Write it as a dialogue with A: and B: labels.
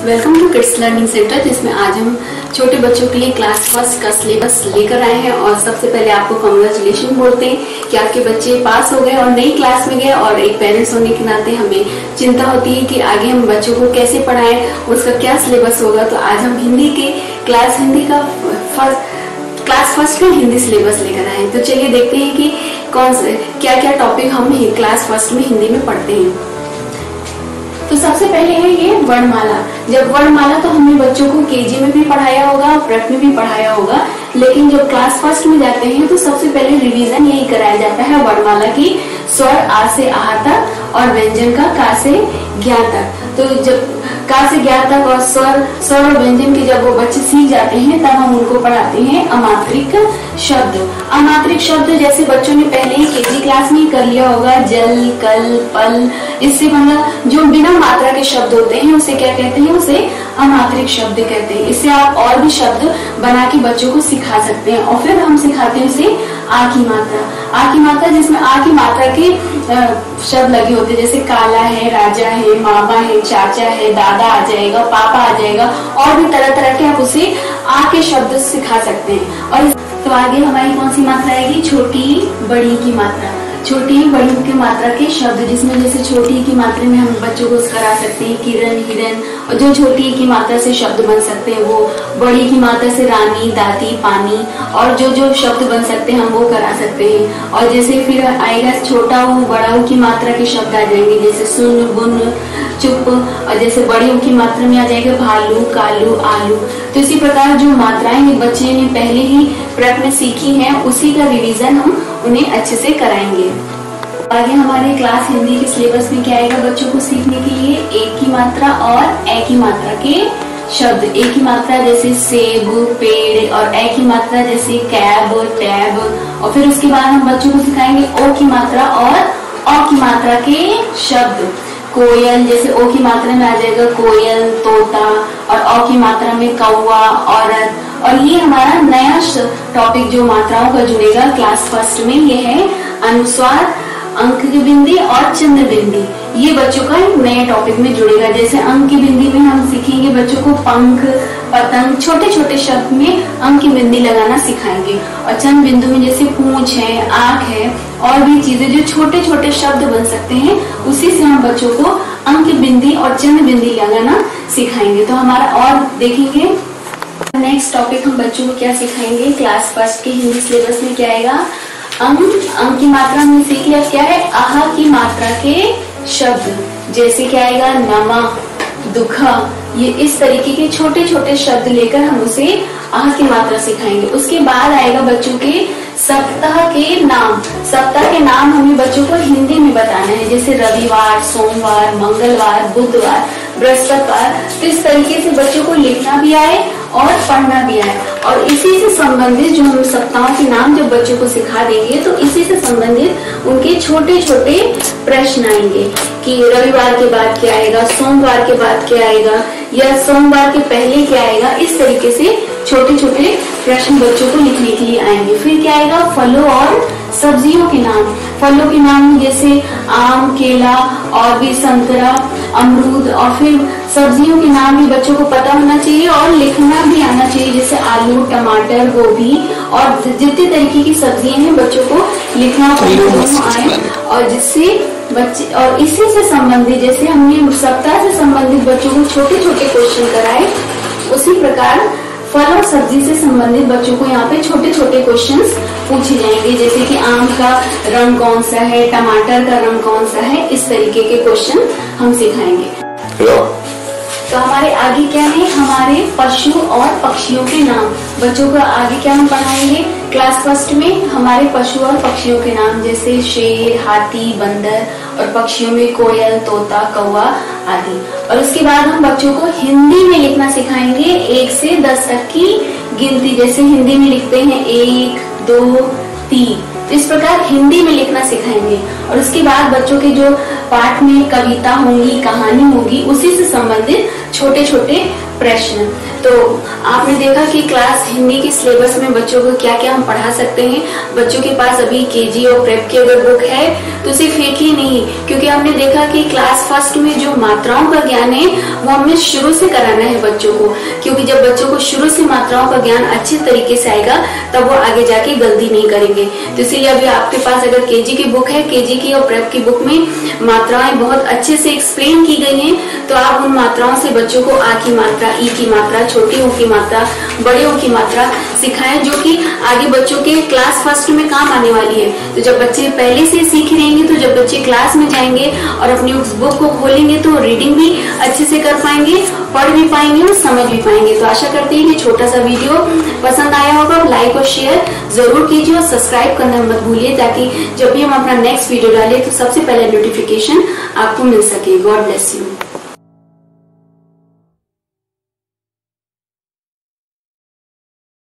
A: Welcome to kids learning centre, जिसमें आज हम छोटे बच्चों के लिए क्लास फर्स्ट का सिलेबस लेकर आए हैं। और सबसे पहले आपको कांग्रेचुलेशन बोलते हैं कि आपके बच्चे पास हो गए और नई क्लास में गए। और एक पेरेंट्स होने के नाते हमें चिंता होती है कि आगे हम बच्चों को कैसे पढ़ाएं, उसका क्या सिलेबस होगा। तो आज हम हिंदी का क्लास फर्स्ट का हिंदी सिलेबस लेकर आए हैं। तो चलिए देखते हैं कि क्या क्या टॉपिक हम क्लास फर्स्ट में हिंदी में पढ़ते हैं। तो सबसे पहले है ये वर्णमाला। जब वर्णमाला तो हमने बच्चों को केजी में भी पढ़ाया होगा, प्रेप में भी पढ़ाया होगा, लेकिन जब क्लास फर्स्ट में जाते हैं तो सबसे पहले रिवीजन यही कराया जाता है वर्णमाला की, स्वर आ से आह तक और व्यंजन का का से ज्ञा तक। तो जब का से ज्ञा तक और स्वर और व्यंजन के जब वो बच्चे सीख जाते हैं तब हम उनको पढ़ाते हैं अमात्रिक शब्द। अमात्रिक शब्द जैसे बच्चों ने पहले ही केजी क्लास में कर लिया होगा, जल, कल, पल, इससे मतलब जो बिना मात्रा के शब्द होते हैं उसे क्या कहते हैं, उसे अमात्रिक शब्द कहते हैं। इससे आप और भी शब्द बना के बच्चों को सिखा सकते हैं। और फिर हम सिखाते हैं उसे आ की मात्रा, जिसमें आ की मात्रा के शब्द लगे होते हैं, जैसे काला है, राजा है, मामा है, चाचा है, दादा आ जाएगा, पापा आ जाएगा, और भी तरह तरह के आप उसे आ के शब्द सिखा सकते हैं। और तो आगे हमारी कौन सी मात्रा आएगी, छोटी बड़ी की मात्रा। छोटी बड़ी की मात्रा के शब्द, जिसमें जैसे छोटी की मात्रा में हम बच्चों को करा सकते हैं किरण, हिरण, और जो छोटी की मात्रा से शब्द बन सकते हैं वो बड़ी की मात्रा से रानी, दादी, पानी, और जो शब्द बन सकते हैं हम वो करा सकते हैं। और जैसे फिर आएगा छोटा हो बड़ा हो की मात्रा के शब्द आ जाएंगे, जैसे सुन, बुन, चुप। और जैसे बड़ी हो की मात्रा में आ जाएगा भालू, कालू, आलू। तो इसी प्रकार जो मात्राएं बच्चे ने पहले ही प्रेप में सीखी हैं उसी का रिवीजन हम उन्हें अच्छे से कराएंगे। आगे हमारे क्लास हिंदी के सिलेबस में क्या आएगा बच्चों को सीखने के लिए, एक की मात्रा और ए की मात्रा के शब्द। ए की मात्रा जैसे सेब, पेड़, और ए की मात्रा जैसे कैब, टैब। और फिर उसके बाद हम बच्चों को सिखाएंगे ओ की मात्रा और औ की मात्रा के शब्द। कोयल, जैसे ओ की मात्रा में आ जाएगा कोयल, तोता, और औ की मात्रा में कौवा, औरत। और ये हमारा नया टॉपिक जो मात्राओं का जुड़ेगा क्लास फर्स्ट में, ये है अनुस्वार, अंक की बिंदी और चंद्र बिंदी। ये बच्चों का नए टॉपिक में जुड़ेगा। जैसे अंक की बिंदी में हम सीखेंगे बच्चों को पंख, पतंग, छोटे छोटे शब्द में अंक की बिंदी लगाना सिखाएंगे। और चंद्र बिंदु में जैसे पूंछ है, आंख है, और भी चीजें जो छोटे छोटे शब्द बन सकते हैं, उसी से हम बच्चों को अंक की बिंदी और चंद्र बिंदी लगाना सिखाएंगे। तो हमारा और देखेंगे नेक्स्ट टॉपिक हम बच्चों को क्या सिखाएंगे क्लास फर्स्ट के हिंदी सिलेबस में क्या आएगा, अंक की मात्रा में सीख लिया क्या है, आहा की मात्रा के शब्द। जैसे क्या आएगा, नमा, दुखा। ये इस तरीके के छोटे छोटे शब्द लेकर हम उसे आह की मात्रा सिखाएंगे। उसके बाद आएगा बच्चों के सप्ताह के नाम। सप्ताह के नाम हमें बच्चों को हिंदी में बताना है, जैसे रविवार, सोमवार, मंगलवार, बुधवार, बृहस्पतिवार। तो इस तरीके से बच्चों को लिखना भी आए और पढ़ना भी आए। और इसी से संबंधित जो हम सप्ताहों के नाम जब बच्चों को सिखा देंगे तो इसी से संबंधित उनके छोटे छोटे प्रश्न आएंगे कि रविवार के बाद क्या आएगा, सोमवार के बाद क्या आएगा, या सोमवार के पहले क्या आएगा। इस तरीके से छोटे छोटे प्रश्न बच्चों को लिखने के लिए आएंगे। फिर क्या आएगा, फलों और सब्जियों के नाम। फलों के नाम जैसे आम, केला, और भी संतरा, अमरूद। और फिर सब्जियों के नाम भी बच्चों को पता होना चाहिए और लिखना भी आना चाहिए, जैसे आलू, टमाटर, गोभी, और जितने तरीके की सब्जियां हैं बच्चों को लिखना आए। और जिससे बच्चे, और इसी से संबंधित जैसे हमने सप्ताह से संबंधित बच्चों को छोटे छोटे क्वेश्चन कराए, उसी प्रकार फल और सब्जी से संबंधित बच्चों को यहाँ पे छोटे छोटे क्वेश्चंस पूछे जाएंगे, जैसे कि आम का रंग कौन सा है, टमाटर का रंग कौन सा है। इस तरीके के क्वेश्चन हम सिखाएंगे। तो हमारे आगे क्या है, हमारे पशु और पक्षियों के नाम। बच्चों को आगे क्या हम पढ़ाएंगे क्लास फर्स्ट में, हमारे पशु और पक्षियों के नाम, जैसे शेर, हाथी, बंदर, और पक्षियों में कोयल, तोता, कौवा आदि। और उसके बाद हम बच्चों को हिंदी में लिखना सिखाएंगे 1 से 10 तक की गिनती। जैसे हिंदी में लिखते हैं 1, 2, 3, तो इस प्रकार हिंदी में लिखना सिखाएंगे। और उसके बाद बच्चों के जो पाठ में कविता होंगी, कहानी होगी, उसी से संबंधित छोटे छोटे प्रश्न। तो आपने देखा कि क्लास हिंदी के सिलेबस में बच्चों को क्या क्या हम पढ़ा सकते हैं। बच्चों के पास अभी केजी और प्रेप की अगर बुक है तो उसे फेंकिए नहीं, क्योंकि हमने देखा कि क्लास फर्स्ट में जो मात्राओं का ज्ञान है वो हमें शुरू से कराना है बच्चों को, क्योंकि जब बच्चों को शुरू से मात्राओं का ज्ञान अच्छे तरीके से आएगा तब वो आगे जाके गलती नहीं करेंगे। तो इसीलिए अभी आपके पास अगर केजी की बुक है, केजी की और प्रेप की बुक में मात्राएं बहुत अच्छे से एक्सप्लेन की गई हैं, तो आप उन मात्राओं से बच्चों को आ की मात्रा, ई की मात्रा, छोटी ओ की मात्रा, बड़े ओ की मात्रा सिखाएं, जो कि आगे बच्चों के क्लास फर्स्ट में काम आने वाली है। तो जब बच्चे पहले से सीख रहेंगे तो जब बच्चे क्लास में जाएंगे और अपनी उस बुक को खोलेंगे तो रीडिंग भी अच्छे से कर पाएंगे, पढ़ भी पाएंगे और समझ भी पाएंगे। तो आशा करते हैं कि छोटा सा वीडियो पसंद आया होगा। लाइक और शेयर जरूर कीजिए और सब्सक्राइब करना मत भूलिए, ताकि जब भी हम अपना नेक्स्ट वीडियो डालें तो सबसे पहले नोटिफिकेशन आपको मिल सके। God bless you.